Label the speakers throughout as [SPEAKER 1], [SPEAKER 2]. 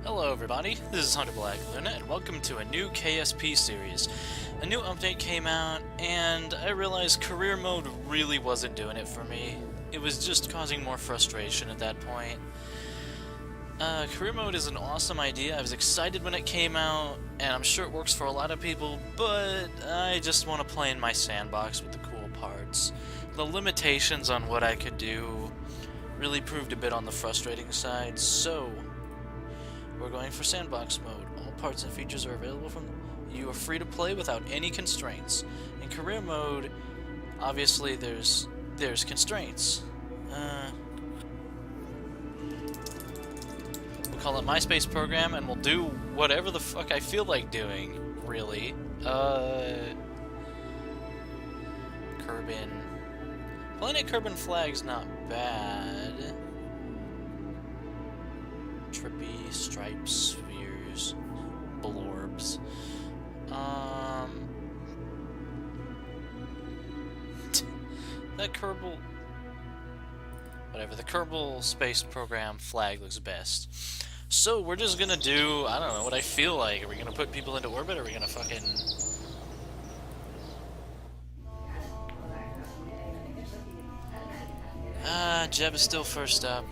[SPEAKER 1] Hello everybody, this is Hunter Black Luna, and welcome to a new KSP series. A new update came out, and I realized career mode really wasn't doing it for me. It was just causing more frustration at that point. Career mode is an awesome idea. I was excited when it came out, and I'm sure it works for a lot of people, but I just want to play in my sandbox with the cool parts. The limitations on what I could do really proved a bit on the frustrating side, so we're going for sandbox mode. All parts and features are available from you are free to play without any constraints. In career mode, obviously there's constraints. We'll call it My Space Program, and we'll do whatever the fuck I feel like doing, really. Kerbin. Planet Kerbin flag's not bad. Trippy, stripes, spheres, blorbs. That Kerbal... Whatever, the Kerbal Space Program flag looks best. So, we're just gonna do, I don't know, what I feel like. Are we gonna put people into orbit, or are we gonna fucking... Jeb is still first up.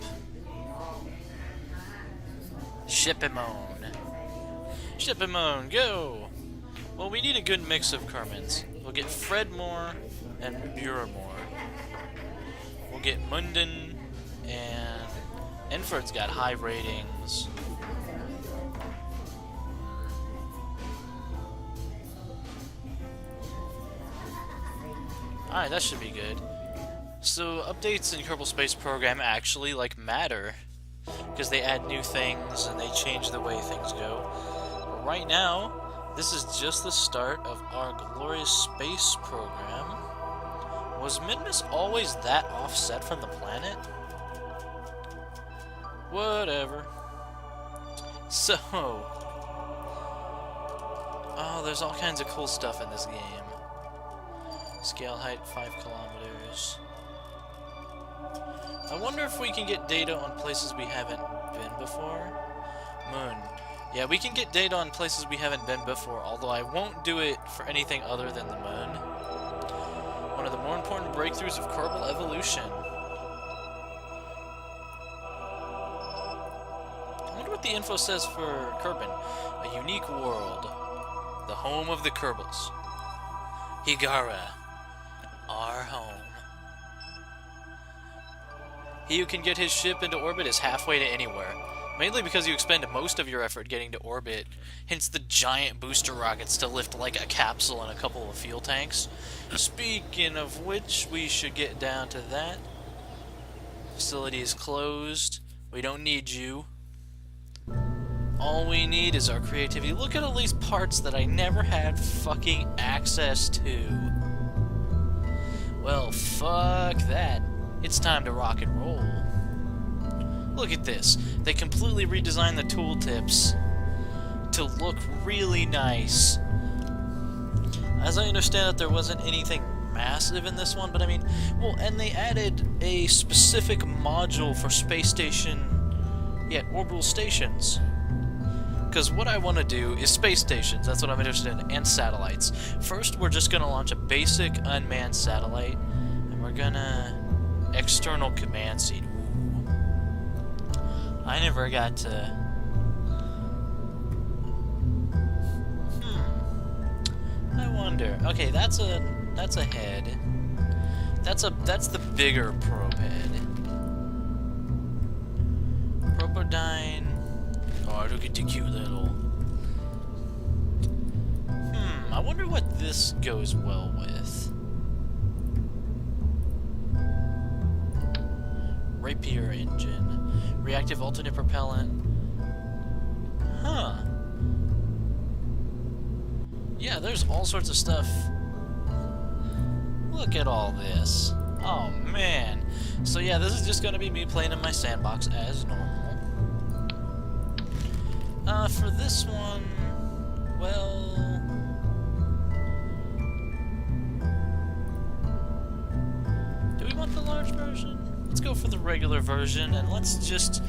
[SPEAKER 1] Ship him on. Ship him on, go! Well, we need a good mix of Kermans. We'll get Fred more and Buren more. We'll get Munden, and Enford's got high ratings. Alright, that should be good. So, updates in Kerbal Space Program actually, matter. Because they add new things and they change the way things go. But right now, this is just the start of our glorious space program. Was Minmus always that offset from the planet? Whatever. So... Oh, there's all kinds of cool stuff in this game. Scale height 5 kilometers. I wonder if we can get data on places we haven't been before. Moon. Yeah, we can get data on places we haven't been before, although I won't do it for anything other than the moon. One of the more important breakthroughs of Kerbal evolution. I wonder what the info says for Kerbin. A unique world. The home of the Kerbals. Higara. Our home. He who can get his ship into orbit is halfway to anywhere, mainly because you expend most of your effort getting to orbit, hence the giant booster rockets to lift like a capsule and a couple of fuel tanks. Speaking of which, we should get down to that. Facility is closed. We don't need you. All we need is our creativity. Look at all these parts that I never had fucking access to. Well, fuck that. It's time to rock and roll. Look at this. They completely redesigned the tooltips to look really nice. As I understand it, there wasn't anything massive in this one, but I mean, well, and they added a specific module for space station, orbital stations. Because what I want to do is space stations, that's what I'm interested in, and satellites. First, we're just going to launch a basic unmanned satellite, and we're going to... External command seat. Ooh. I never got to... I wonder. Okay, that's a head. That's the bigger probe head. Propodyne. Oh, look at the cute little... I wonder what this goes well with. Rapier engine. Reactive alternate propellant. Huh. Yeah, there's all sorts of stuff. Look at all this. Oh, man. So yeah, this is just gonna be me playing in my sandbox as normal. For this one... Well... Do we want the large version? Let's go for the regular version, and let's just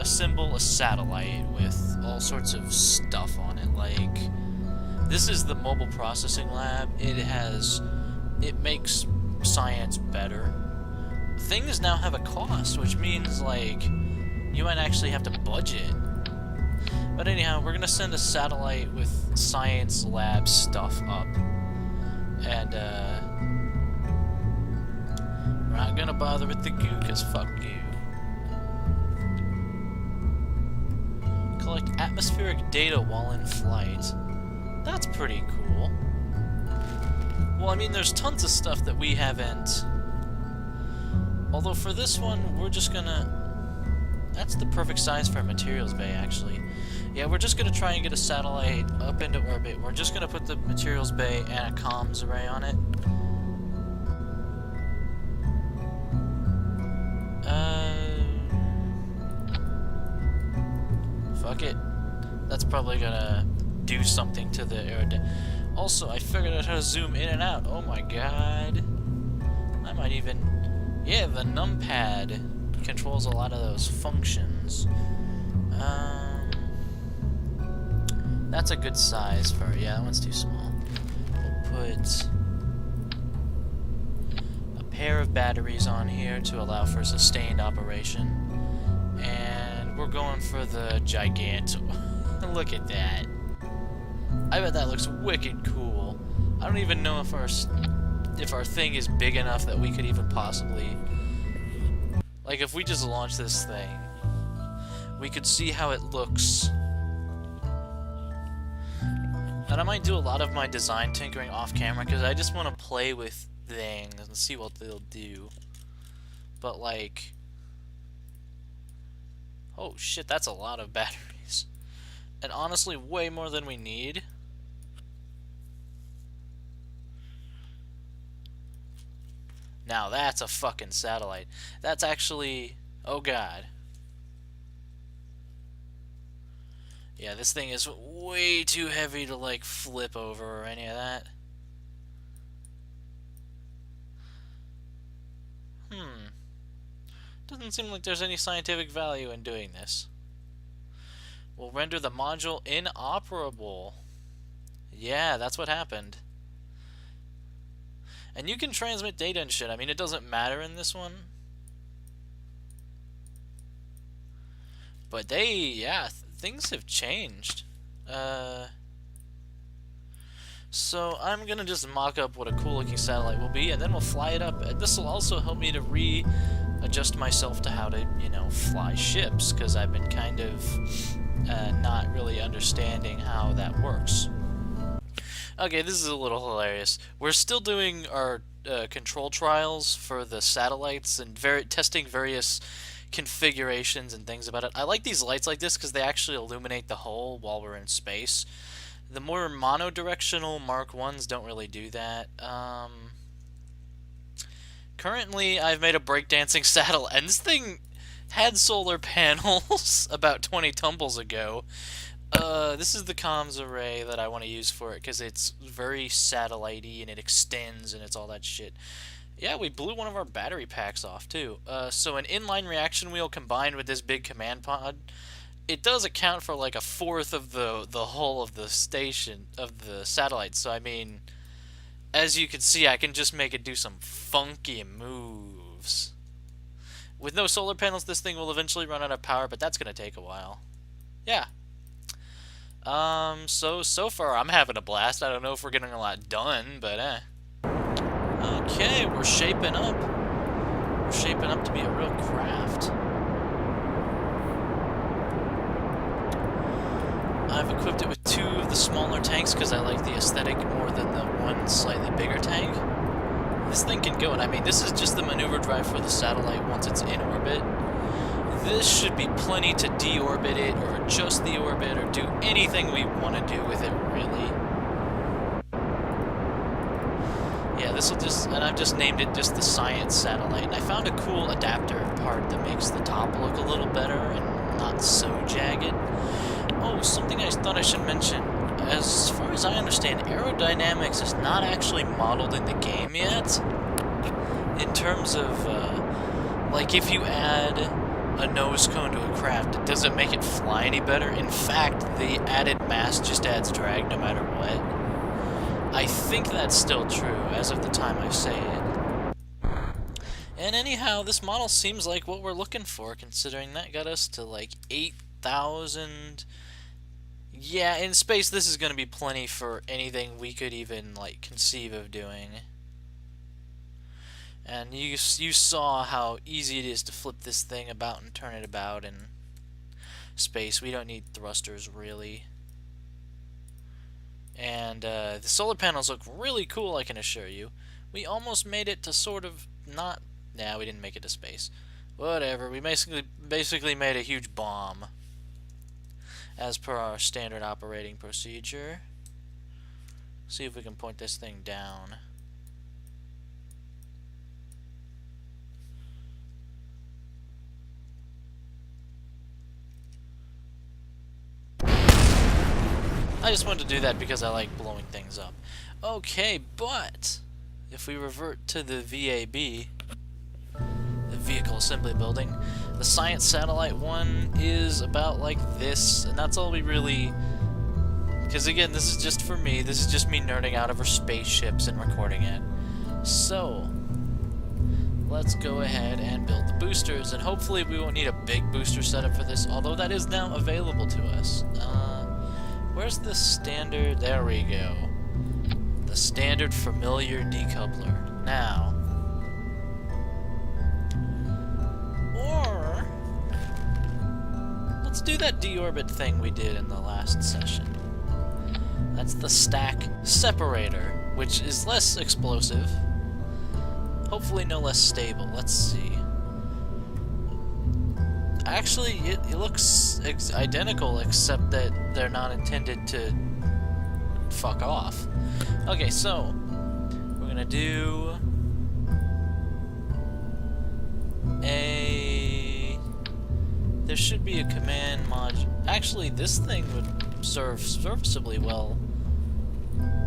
[SPEAKER 1] assemble a satellite with all sorts of stuff on it. Like, this is the mobile processing lab. It makes science better. Things now have a cost, which means, like, you might actually have to budget. But anyhow, we're gonna send a satellite with science lab stuff up. And, we're not gonna bother with the goo, cause fuck you. Collect atmospheric data while in flight. That's pretty cool. Well, I mean, there's tons of stuff that we haven't... Although for this one, we're just gonna... That's the perfect size for a materials bay, actually. Yeah, we're just gonna try and get a satellite up into orbit. We're just gonna put the materials bay and a comms array on it. Fuck it. That's probably gonna do something to the aerodynamics. Also, I figured out how to zoom in and out. Oh my god. I might even... Yeah, the numpad controls a lot of those functions. That's a good size for... Yeah, that one's too small. We'll put a pair of batteries on here to allow for sustained operation. And we're going for the Gigantor. Look at that. I bet that looks wicked cool. I don't even know if our thing is big enough that we could even possibly... Like, if we just launch this thing, we could see how it looks. And I might do a lot of my design tinkering off camera, because I just want to play with things and see what they'll do. But, like... Oh shit, that's a lot of batteries. And honestly, way more than we need. Now that's a fucking satellite. That's actually... Oh god. Yeah, this thing is way too heavy to, like, flip over or any of that. Doesn't seem like there's any scientific value in doing this. We'll render the module inoperable. Yeah, that's what happened. And you can transmit data and shit. I mean, it doesn't matter in this one. But things have changed. So I'm gonna just mock up what a cool looking satellite will be, and then we'll fly it up. And this will also help me to readjust myself to how to, fly ships, because I've been kind of not really understanding how that works. Okay, this is a little hilarious. We're still doing our control trials for the satellites and testing various configurations and things about it. I like these lights like this because they actually illuminate the hull while we're in space. The more monodirectional Mark 1s don't really do that. Currently, I've made a breakdancing satellite, and this thing had solar panels about 20 tumbles ago. This is the comms array that I want to use for it, because it's very satellite-y, and it extends, and it's all that shit. Yeah, we blew one of our battery packs off, too. So an inline reaction wheel combined with this big command pod, it does account for, like, a fourth of the hull of the station, of the satellite. So, I mean, as you can see, I can just make it do some funky moves. With no solar panels, this thing will eventually run out of power, but that's going to take a while. Yeah. So far I'm having a blast. I don't know if we're getting a lot done, but Okay, we're shaping up. We're shaping up to be a real craft. I've equipped it with 2 of the smaller tanks because I like the aesthetic more than the one slightly bigger tank. This thing can go, and I mean, this is just the maneuver drive for the satellite once it's in orbit. This should be plenty to deorbit it, or adjust the orbit, or do anything we want to do with it, really. Yeah, this will just, and I've just named it just the Science Satellite, and I found a cool adapter part that makes the top look a little better and not so jagged. Oh, something I thought I should mention. As far as I understand, aerodynamics is not actually modeled in the game yet. In terms of, like, if you add a nose cone to a craft, it doesn't make it fly any better. In fact, the added mass just adds drag no matter what. I think that's still true, as of the time I say it. And anyhow, this model seems like what we're looking for, considering that got us to like 8,000... Yeah, in space this is going to be plenty for anything we could even like conceive of doing. And you saw how easy it is to flip this thing about and turn it about in space. We don't need thrusters, really. And the solar panels look really cool, I can assure you. We almost made it to sort of not... Nah, we didn't make it to space. Whatever, we basically made a huge bomb, as per our standard operating procedure. See if we can point this thing down. I just wanted to do that because I like blowing things up. Okay, but if we revert to the VAB, the Vehicle Assembly Building, the Science Satellite one is about like this, and that's all we really... Because again, this is just for me, this is just me nerding out over spaceships and recording it. So, let's go ahead and build the boosters, and hopefully we won't need a big booster setup for this, although that is now available to us. Where's the standard? There we go. The standard familiar decoupler. Now, or let's do that deorbit thing we did in the last session. That's the stack separator, which is less explosive. Hopefully no less stable. Let's see. Actually, it looks identical, except that they're not intended to fuck off. Okay, so we're gonna do a... There should be a command module. Actually, this thing would serve serviceably well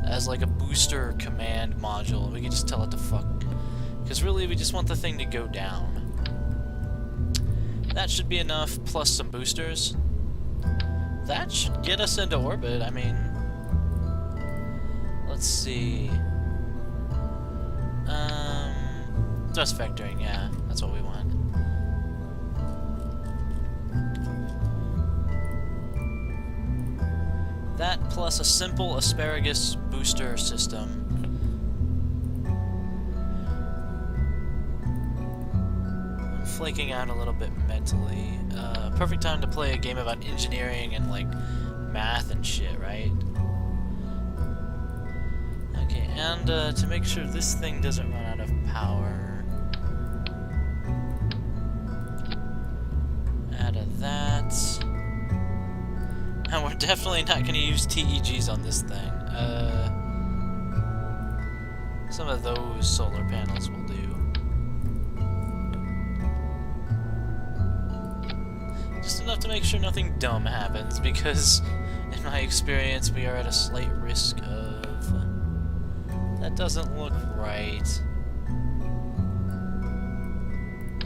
[SPEAKER 1] as like a booster command module. We can just tell it to fuck. Because really, we just want the thing to go down. That should be enough, plus some boosters. That should get us into orbit, I mean... Let's see... Thrust vectoring, yeah, that's what we want. That plus a simple asparagus booster system. Flaking out a little bit mentally. Perfect time to play a game about engineering and like math and shit, right? Okay, and to make sure this thing doesn't run out of power, out of that. And we're definitely not going to use TEGs on this thing. Some of those solar panels will do. Just enough to make sure nothing dumb happens, because in my experience we are at a slight risk of... That doesn't look right.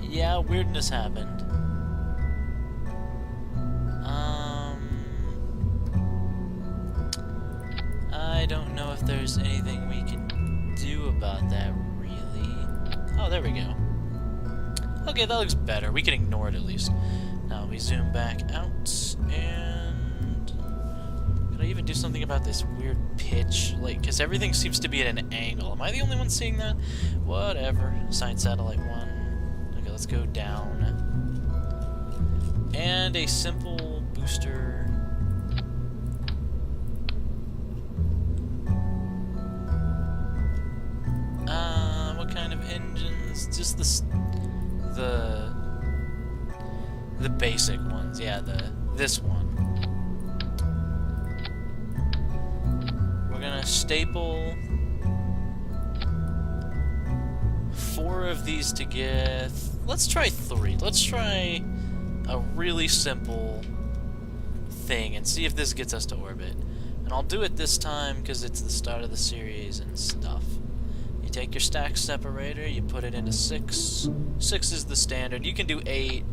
[SPEAKER 1] Yeah, weirdness happened. I don't know if there's anything we can do about that, really. Oh, there we go. Okay, that looks better. We can ignore it at least. Now we zoom back out, and can I even do something about this weird pitch? Like, because everything seems to be at an angle. Am I the only one seeing that? Whatever. Science Satellite 1. Okay, let's go down. And a simple booster. What kind of engines? Just the basic ones, yeah, this one. We're gonna staple 4 of these together. Let's try 3. Let's try a really simple thing and see if this gets us to orbit. And I'll do it this time because it's the start of the series and stuff. You take your stack separator, you put it into 6. 6 is the standard. You can do 8.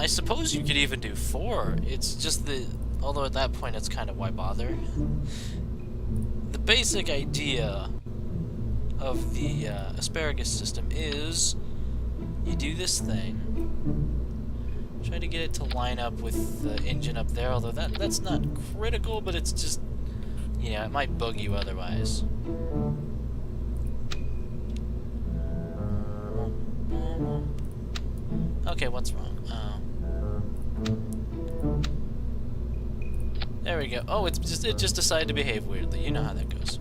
[SPEAKER 1] I suppose you could even do 4. It's just the... Although at that point it's kind of why bother. The basic idea of the asparagus system is you do this thing. Try to get it to line up with the engine up there, although that's not critical, but it's just... You know, it might bug you otherwise. Okay, what's wrong? There we go. Oh, it just decided to behave weirdly. You know how that goes.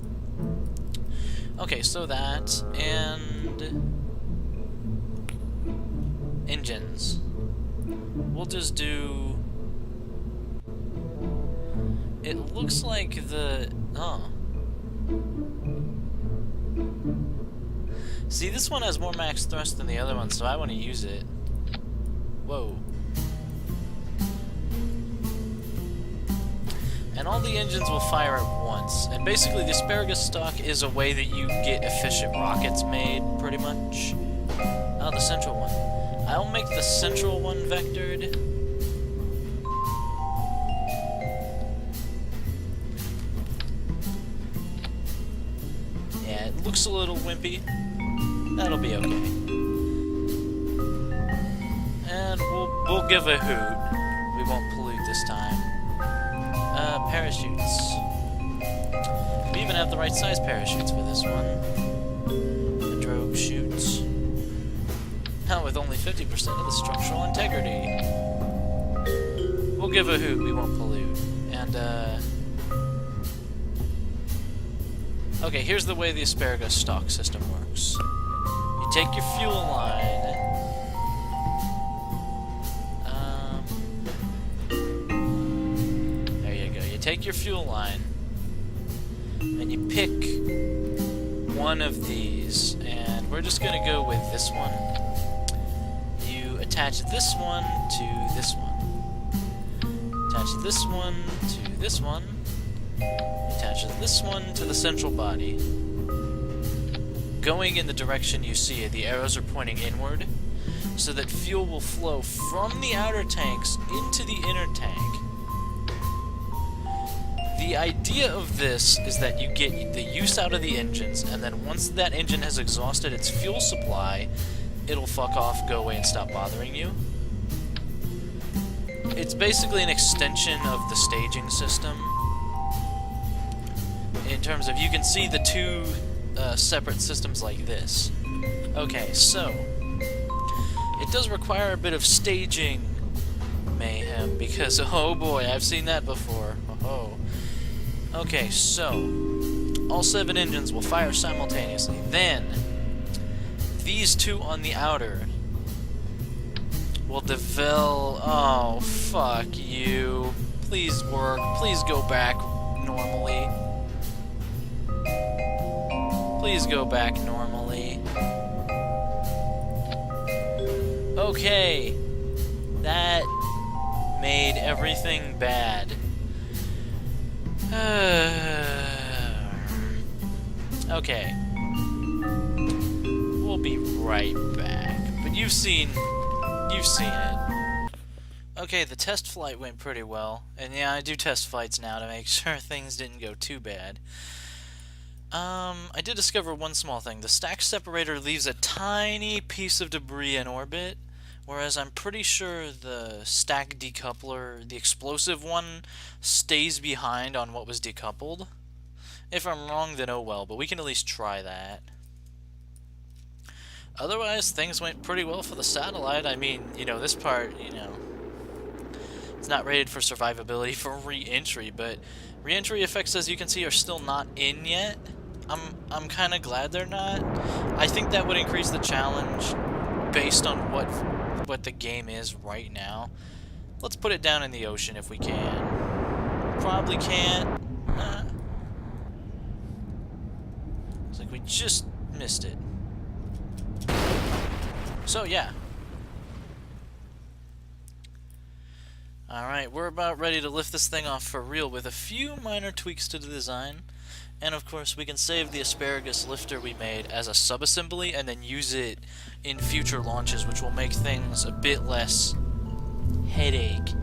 [SPEAKER 1] Okay, so that and engines. We'll just do. It looks like the See, this one has more max thrust than the other one, so I want to use it. Whoa. And all the engines will fire at once. And basically, the asparagus stock is a way that you get efficient rockets made, pretty much. Oh, the central one. I'll make the central one vectored. Yeah, it looks a little wimpy. That'll be okay. And we'll give a hoot. We won't pollute this time. Parachutes. We even have the right size parachutes for this one. The drogue chutes. Now with only 50% of the structural integrity. We'll give a hoot, we won't pollute. And, okay, here's the way the asparagus stock system works. You take your fuel line. Take your fuel line and you pick one of these, and we're just gonna go with this one. You attach this one to this one, attach this one to this one, attach this one to the central body, going in the direction you see it. The arrows are pointing inward so that fuel will flow from the outer tanks into the inner tank. The idea of this is that you get the use out of the engines, and then once that engine has exhausted its fuel supply, it'll fuck off, go away, and stop bothering you. It's basically an extension of the staging system. In terms of, you can see the two separate systems like this. Okay, so it does require a bit of staging mayhem, because, oh boy, I've seen that before. Oh. Okay, so all 7 engines will fire simultaneously. Then these two on the outer will develop. Oh, fuck you. Please work. Please go back normally. Please go back normally. Okay. That made everything bad. Okay. We'll be right back. But you've seen it. Okay, the test flight went pretty well. And yeah, I do test flights now to make sure things didn't go too bad. I did discover one small thing. The stack separator leaves a tiny piece of debris in orbit, whereas I'm pretty sure the stack decoupler, the explosive one, stays behind on what was decoupled. If I'm wrong, then oh well, but we can at least try that. Otherwise, things went pretty well for the satellite. I mean, you know, this part, you know, it's not rated for survivability for re-entry, but re-entry effects, as you can see, are still not in yet. I'm kind of glad they're not. I think that would increase the challenge based on what the game is right now. Let's put it down in the ocean if we can. Probably can't. It's like we just missed it. So yeah. Alright, we're about ready to lift this thing off for real with a few minor tweaks to the design. And of course we can save the asparagus lifter we made as a subassembly and then use it in future launches, which will make things a bit less headache.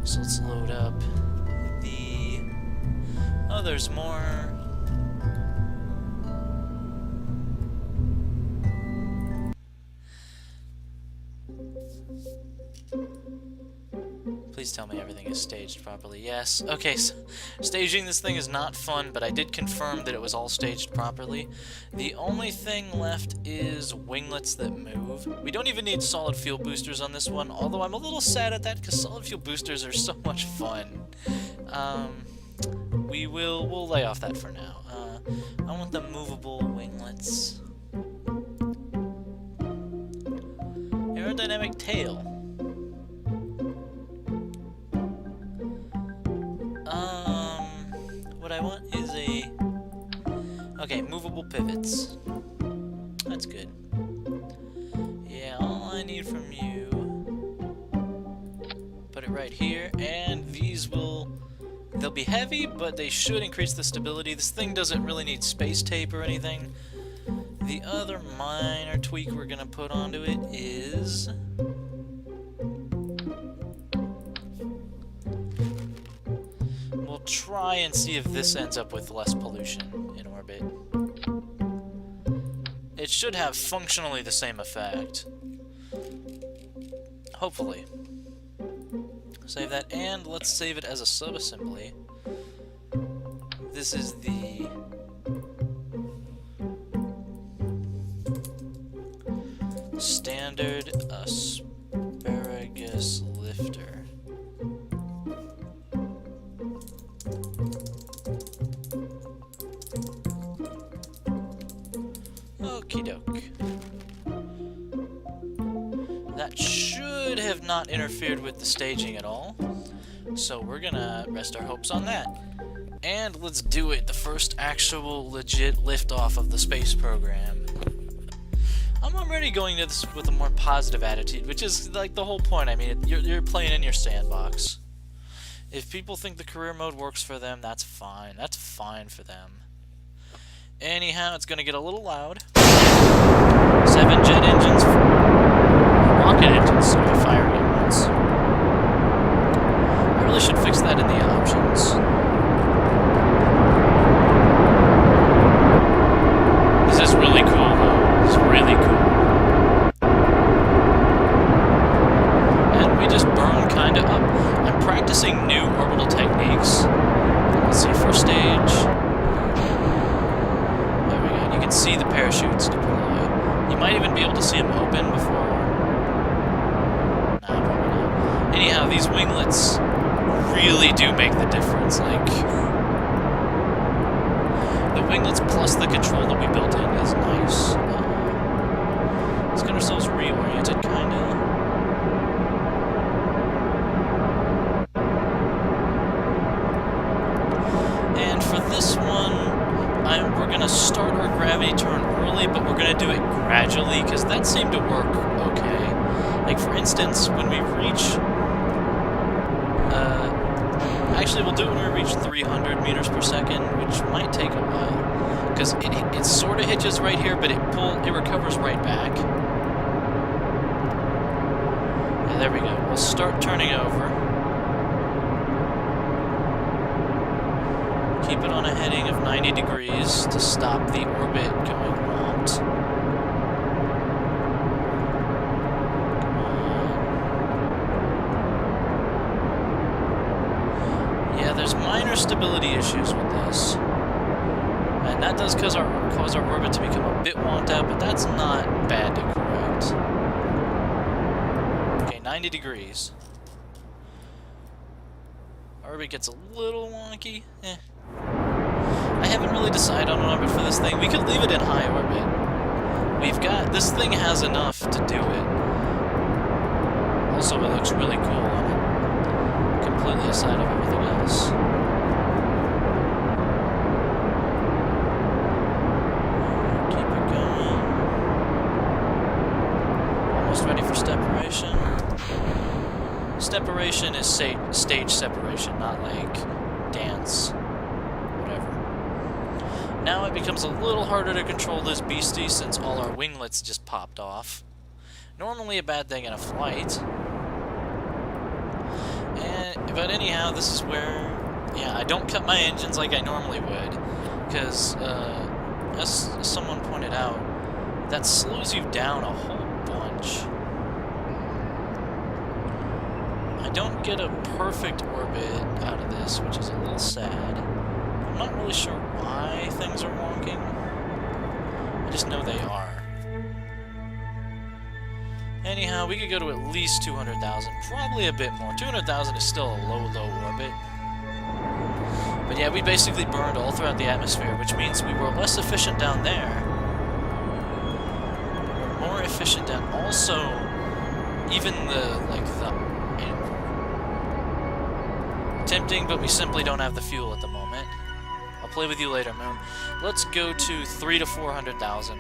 [SPEAKER 1] So let's load up the... Oh, there's more. Please tell me everything is staged properly. Yes. Okay, so staging this thing is not fun, but I did confirm that it was all staged properly. The only thing left is winglets that move. We don't even need solid fuel boosters on this one, although I'm a little sad at that because solid fuel boosters are so much fun. We'll lay off that for now. I want the movable winglets. Aerodynamic tail. What I want is a... Okay, movable pivots. That's good. Yeah, all I need from you... Put it right here, and these will... They'll be heavy, but they should increase the stability. This thing doesn't really need space tape or anything. The other minor tweak we're gonna put onto it is... We'll try and see if this ends up with less pollution in orbit. It should have functionally the same effect. Hopefully. Save that, and let's save it as a subassembly. This is the... standard asparagus lifter. Okie doke. That should have not interfered with the staging at all, so we're gonna rest our hopes on that. And let's do it, the first actual legit liftoff of the space program. I'm already going to this with a more positive attitude, which is like the whole point. I mean, you're playing in your sandbox. If people think the career mode works for them, that's fine. That's fine for them. Anyhow, it's going to get a little loud. 7 jet engines, rocket engines, so we fired at once. I really should fix that in the options. This is really cool, though. This is really cool. And we just burn kind of up. I'm practicing new orbital techniques. Let's see, first stage. You can see the parachutes deploy. You might even be able to see them open before... Nah, probably not. Anyhow, these winglets really do make the difference. Like, the winglets plus the control that we built in is nice. Let's get ourselves reoriented, kinda. And for this one, we're going to start our gravity turn early, but we're going to do it gradually, because that seemed to work okay. Like, for instance, when we reach... actually, we'll do it when we reach 300 meters per second, which might take a while. Because it sort of hitches right here, but it recovers right back. Yeah, there we go. We'll start turning over. Keep it on a heading of 90 degrees to stop the orbit going won't. Yeah, there's minor stability issues with this. And that does cause our orbit to become a bit wonked out, but that's not bad to correct. Okay, 90 degrees. Orbit gets a little wonky. I haven't really decided on an orbit for this thing. We could leave it in high orbit. This thing has enough to do it. Also, it looks really cool on it. Completely aside of everything else. Keep it going. Almost ready for separation. Separation is stage separation, not like dance. Now it becomes a little harder to control this beastie since all our winglets just popped off. Normally a bad thing in a flight. But anyhow, this is where, yeah, I don't cut my engines like I normally would, because, as someone pointed out, that slows you down a whole bunch. I don't get a perfect orbit out of this, which is a little sad. I'm not really sure why things are wonking. I just know they are. Anyhow, we could go to at least 200,000, probably a bit more. 200,000 is still a low, low orbit. But yeah, we basically burned all throughout the atmosphere, which means we were less efficient down there. We're more efficient down. Also, even tempting, but we simply don't have the fuel at the moment. I'll play with you later, Moon. Let's go to 300,000 to 400,000.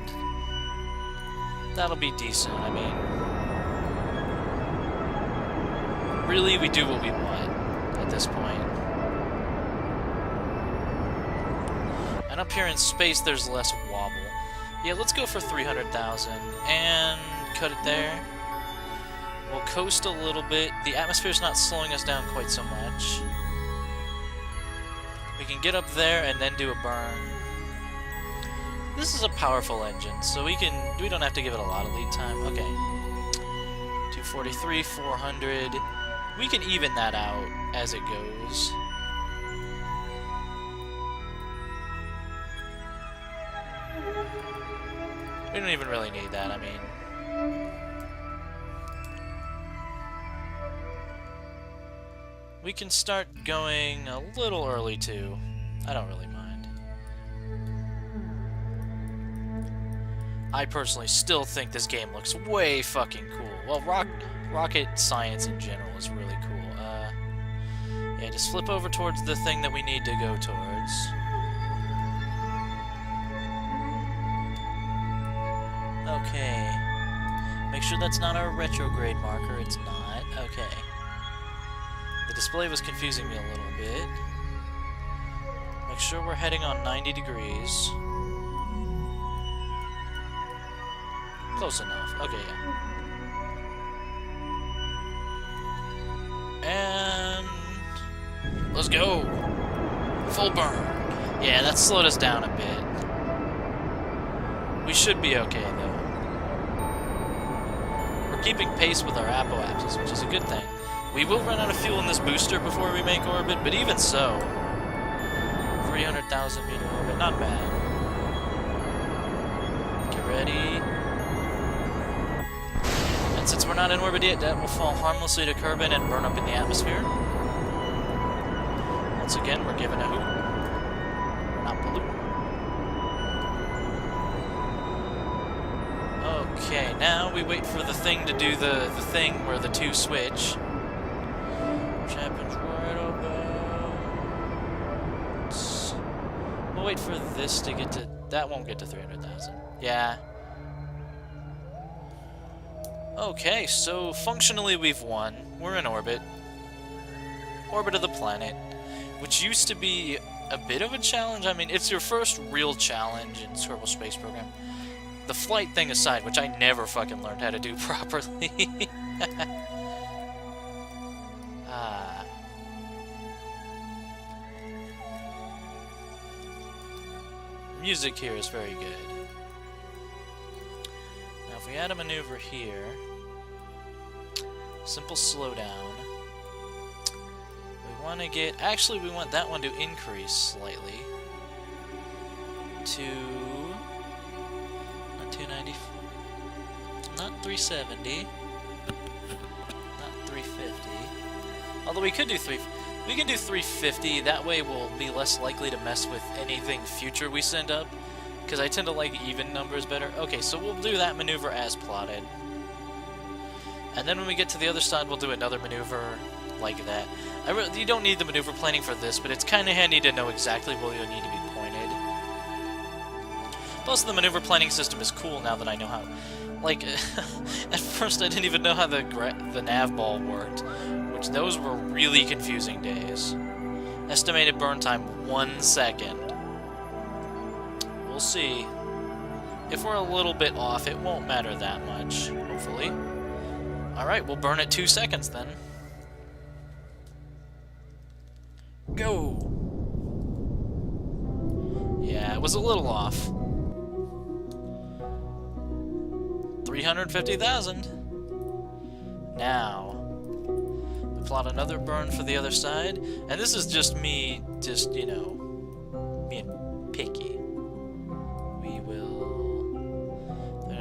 [SPEAKER 1] That'll be decent, I mean. Really, we do what we want at this point. And up here in space, there's less wobble. Yeah, let's go for 300,000 and cut it there. We'll coast a little bit. The atmosphere's not slowing us down quite so much. We can get up there and then do a burn. This is a powerful engine, so we don't have to give it a lot of lead time. Okay. 243, 400. We can even that out as it goes. We don't even really need that, I mean. We can start going a little early, too. I don't really mind. I personally still think this game looks way fucking cool. Well, rocket science in general is really cool. Yeah, just flip over towards the thing that we need to go towards. Okay. Make sure that's not our retrograde marker. It's not. Okay. The display was confusing me a little bit. Make sure we're heading on 90 degrees. Close enough. Okay, yeah. And let's go. Full burn. Yeah, that slowed us down a bit. We should be okay, though. We're keeping pace with our apoapses, which is a good thing. We will run out of fuel in this booster before we make orbit, but even so, 300,000 meter orbit, not bad. Get ready. And since we're not in orbit yet, that will fall harmlessly to Kerbin and burn up in the atmosphere. Once again, we're given a hoop. Not balloon. Okay, now we wait for the thing to do the thing where the two switch. Which happens right about... We'll wait for this to get to... That won't get to 300,000. Yeah. Okay, so functionally we've won. We're in orbit. Orbit of the planet. Which used to be a bit of a challenge. I mean, it's your first real challenge in Kerbal Space Program. The flight thing aside, which I never fucking learned how to do properly. Music here is very good. Now if we add a maneuver here, simple slowdown, we want to get, actually we want that one to increase slightly to, not 290, not 370, not 350, although we could do 350. We can do 350, that way we'll be less likely to mess with anything future we send up, because I tend to like even numbers better. Okay, so we'll do that maneuver as plotted. And then when we get to the other side, we'll do another maneuver like that. You don't need the maneuver planning for this, but it's kind of handy to know exactly where you'll need to be pointed. Plus, the maneuver planning system is cool now that I know how... Like, at first I didn't even know how the nav ball worked. Which those were really confusing days. Estimated burn time 1 second. We'll see. If we're a little bit off, it won't matter that much, hopefully. Alright, we'll burn it 2 seconds then. Go! Yeah, it was a little off. 350,000. Now, we plot another burn for the other side, and this is just me, you know, being picky. We will...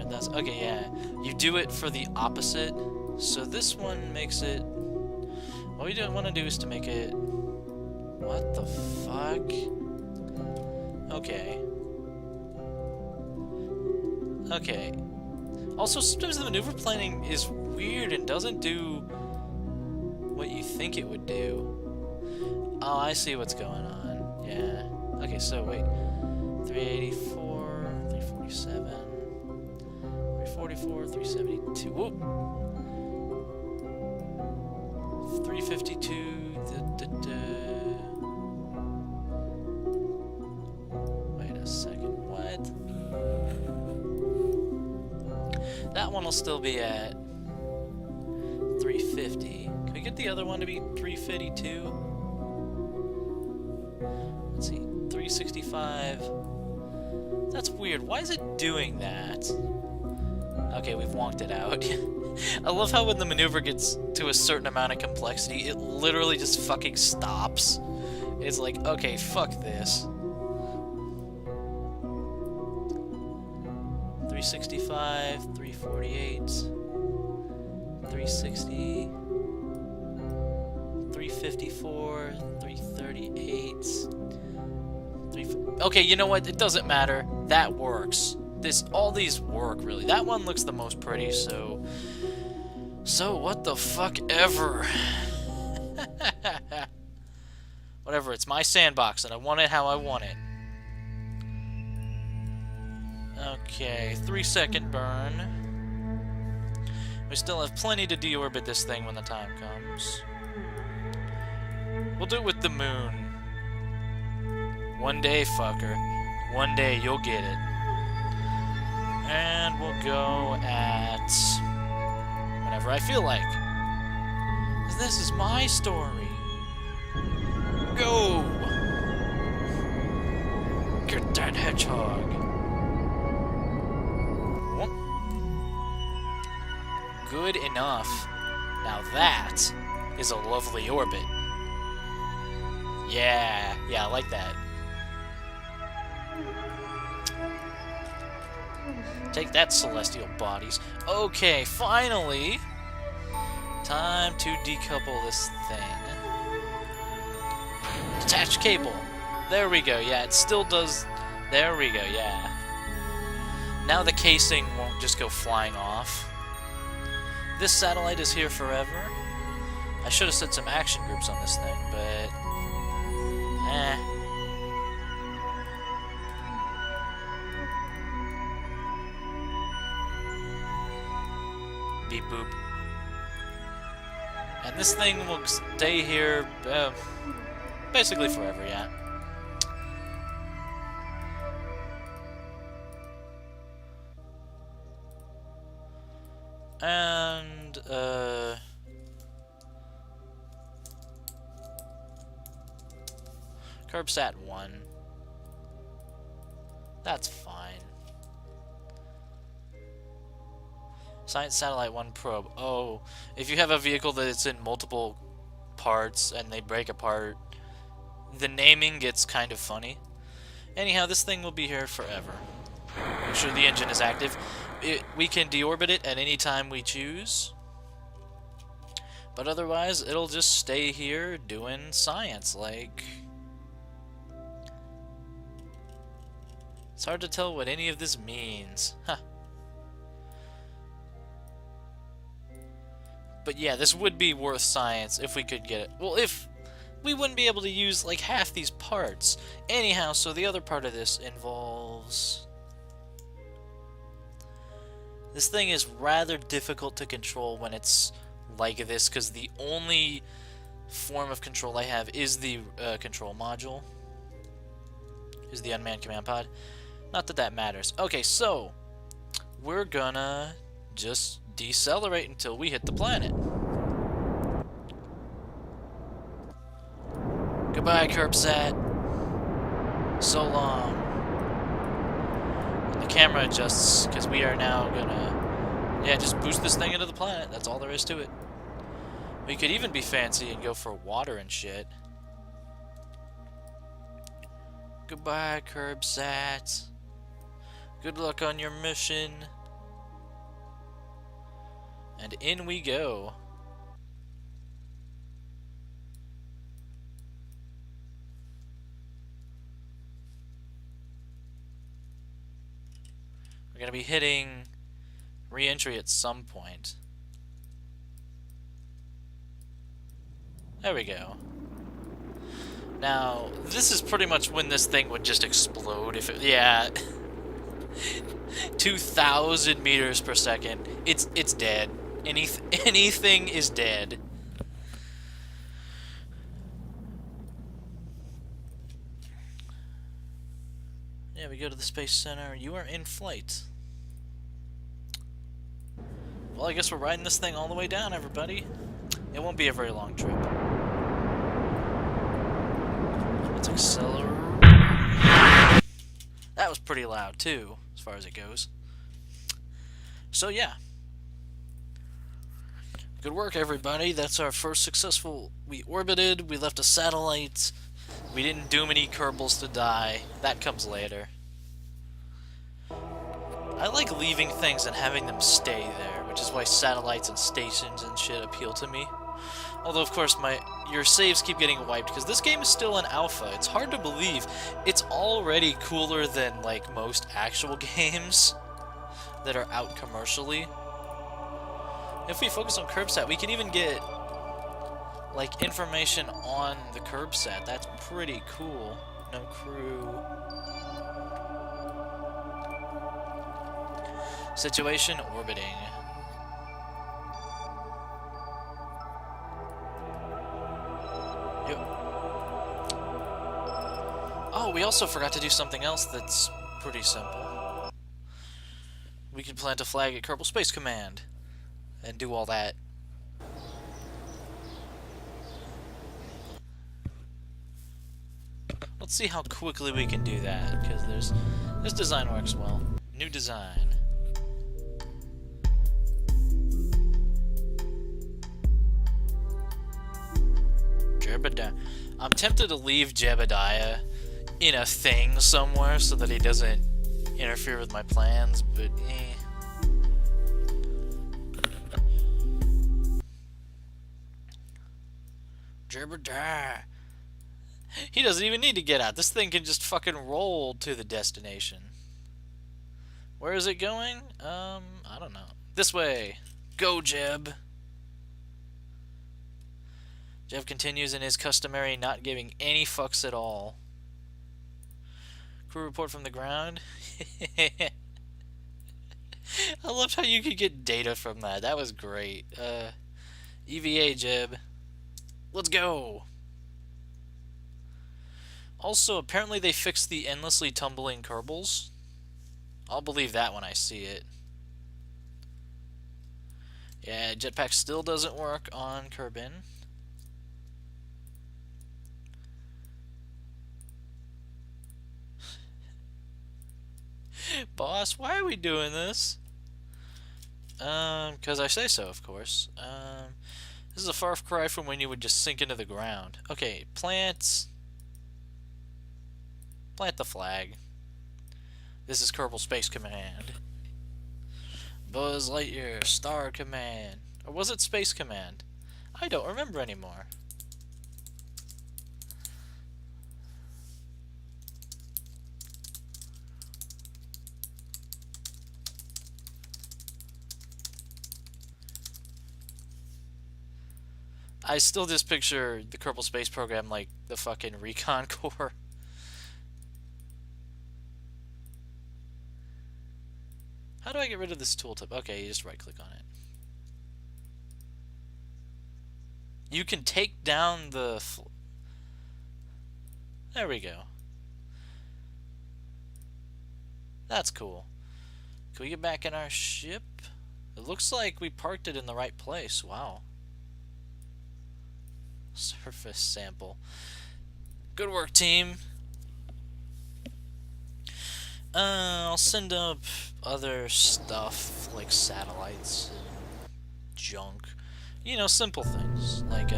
[SPEAKER 1] That's, okay, yeah. You do it for the opposite, so this one makes it... What we don't want to do is to make it... What the fuck? Okay. Okay. Also, sometimes the maneuver planning is weird and doesn't do what you think it would do. Oh, I see what's going on. Yeah. Okay, so wait. 384, 347, 344, 372. Whoop! 352. Wait a second. What? That one will still be at 350. Can we get the other one to be 352? Let's see. 365. That's weird. Why is it doing that? Okay, we've wonked it out. I love how when the maneuver gets to a certain amount of complexity, it literally just fucking stops. It's like, okay, fuck this. 365, 348, 360, 354, 338, okay, you know what? It doesn't matter. That works. All these work, really. That one looks the most pretty, so what the fuck ever. Whatever, it's my sandbox, and I want it how I want it. Okay, 3-second burn. We still have plenty to deorbit this thing when the time comes. We'll do it with the moon. One day, fucker. One day, you'll get it. And we'll go at... whenever I feel like. This is my story. Go! Get that hedgehog. Good enough. Now that is a lovely orbit. Yeah, I like that. Take that, celestial bodies. Okay, finally. Time to decouple this thing. Detach cable. There we go. Yeah, it still does. There we go. Yeah. Now the casing won't just go flying off. This satellite is here forever. I should have set some action groups on this thing, but... Beep boop. And this thing will stay here, basically forever, yeah. And, CurbSat 1. That's fine. Science Satellite 1 probe. Oh, if you have a vehicle that's in multiple parts and they break apart, the naming gets kind of funny. Anyhow, this thing will be here forever. Make sure the engine is active. We can deorbit it at any time we choose. But otherwise, it'll just stay here doing science, like... It's hard to tell what any of this means. Huh. But yeah, this would be worth science if we could get it. Well, if we wouldn't be able to use like half these parts. Anyhow, so the other part of this involves... This thing is rather difficult to control when it's like this, because the only form of control I have is the control module. Is the unmanned command pod. Not that that matters. Okay, so we're gonna just decelerate until we hit the planet. Goodbye, Curbsat. So long. And the camera adjusts, because we are now gonna... Yeah, just boost this thing into the planet. That's all there is to it. We could even be fancy and go for water and shit. Goodbye, Curbsat. Good luck on your mission. And in we go. We're going to be hitting re-entry at some point. There we go. Now, this is pretty much when this thing would just explode if it... Yeah. 2,000 meters per second. It's dead. Anything is dead. Yeah, we go to the Space Center. You are in flight. Well, I guess we're riding this thing all the way down, everybody. It won't be a very long trip. Let's accelerate. That was pretty loud, too, as far as it goes. So, yeah. Good work, everybody. That's our first successful... We orbited, we left a satellite, we didn't doom any Kerbals to die. That comes later. I like leaving things and having them stay there, which is why satellites and stations and shit appeal to me. Although, of course, your saves keep getting wiped, because this game is still in alpha. It's hard to believe. It's already cooler than, like, most actual games that are out commercially. If we focus on CurbSat, we can even get, like, information on the CurbSat. That's pretty cool. No crew. Situation orbiting. Yep. Oh, we also forgot to do something else that's pretty simple. We could plant a flag at Kerbal Space Command and do all that. Let's see how quickly we can do that, because this design works well. New design. Jebediah. I'm tempted to leave Jebediah in a thing somewhere so that he doesn't interfere with my plans, but Jebediah. He doesn't even need to get out. This thing can just fucking roll to the destination. Where is it going? I don't know. This way. Go, Jeb. Jeb continues in his customary not giving any fucks at all. Crew report from the ground. I loved how you could get data from that. That was great. EVA, Jeb. Let's go. Also, apparently they fixed the endlessly tumbling Kerbals. I'll believe that when I see it. Yeah, jetpack still doesn't work on Kerbin. Boss, why are we doing this? Because I say so, of course. This is a far cry from when you would just sink into the ground. Okay, plant the flag. This is Kerbal Space Command. Buzz Lightyear, Star Command. Or was it Space Command? I don't remember anymore. I still just picture the Kerbal Space Program like the fucking Recon Corps. How do I get rid of this tooltip? Okay, you just right-click on it. You can take down the... There we go. That's cool. Can we get back in our ship? It looks like we parked it in the right place. Wow. Surface sample. Good work, team. I'll send up other stuff, like satellites and junk. You know, simple things, like,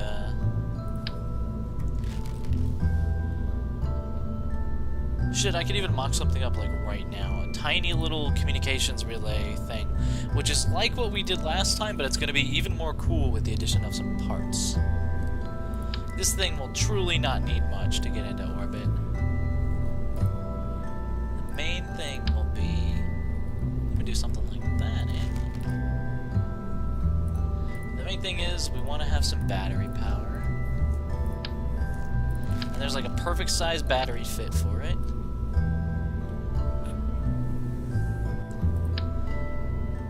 [SPEAKER 1] shit, I could even mock something up, like, right now. A tiny little communications relay thing, which is like what we did last time, but it's gonna be even more cool with the addition of some parts. This thing will truly not need much to get into orbit. The main thing will be... Let me do something like that, The main thing is, we want to have some battery power. And there's like a perfect size battery fit for it.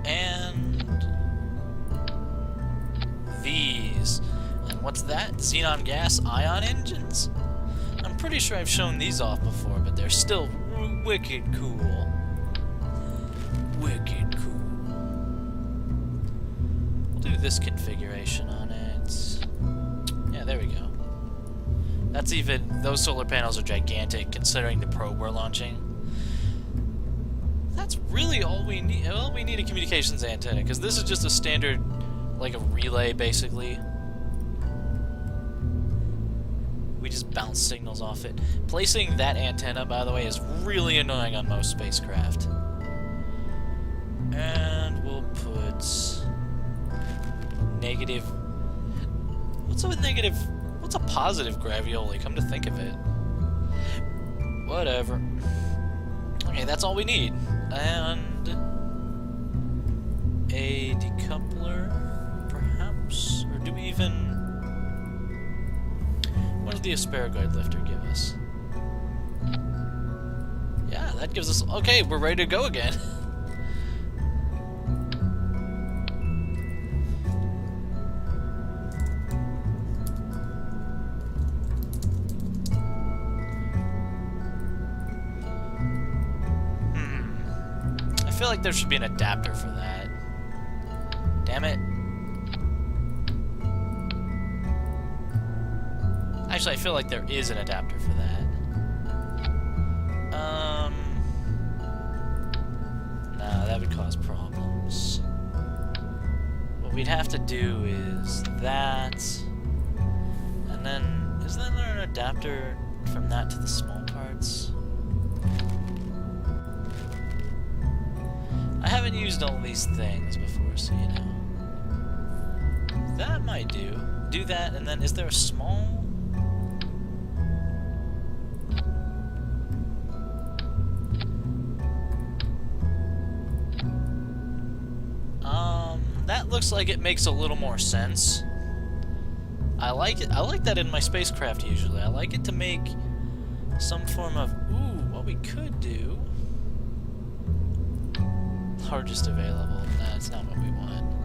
[SPEAKER 1] And... these. And what's that? Xenon gas ion engines? I'm pretty sure I've shown these off before, but they're still wicked cool. Wicked cool. We'll do this configuration on it. Yeah, there we go. That's even... those solar panels are gigantic, considering the probe we're launching. That's really all we need. Well, we need a communications antenna, because this is just a standard, like a relay, basically. We just bounce signals off it. Placing that antenna, by the way, is really annoying on most spacecraft. And we'll put... negative... What's a negative... What's a positive gravioli, come to think of it? Whatever. Okay, that's all we need. And... a decoupler, perhaps? Or do we even... What does the asparagoid lifter give us? Yeah, that gives us... Okay, we're ready to go again. I feel like there should be an adapter for that. Damn it. Actually, I feel like there is an adapter for that. No, that would cause problems. What we'd have to do is that, and then, isn't there an adapter from that to the small parts? I haven't used all these things before, so you know. That might do. Do that, and then, is there a small... that looks like it makes a little more sense. I like it. I like that in my spacecraft usually. I like it to make some form of... Ooh, what we could do... Largest available. That's not what we want.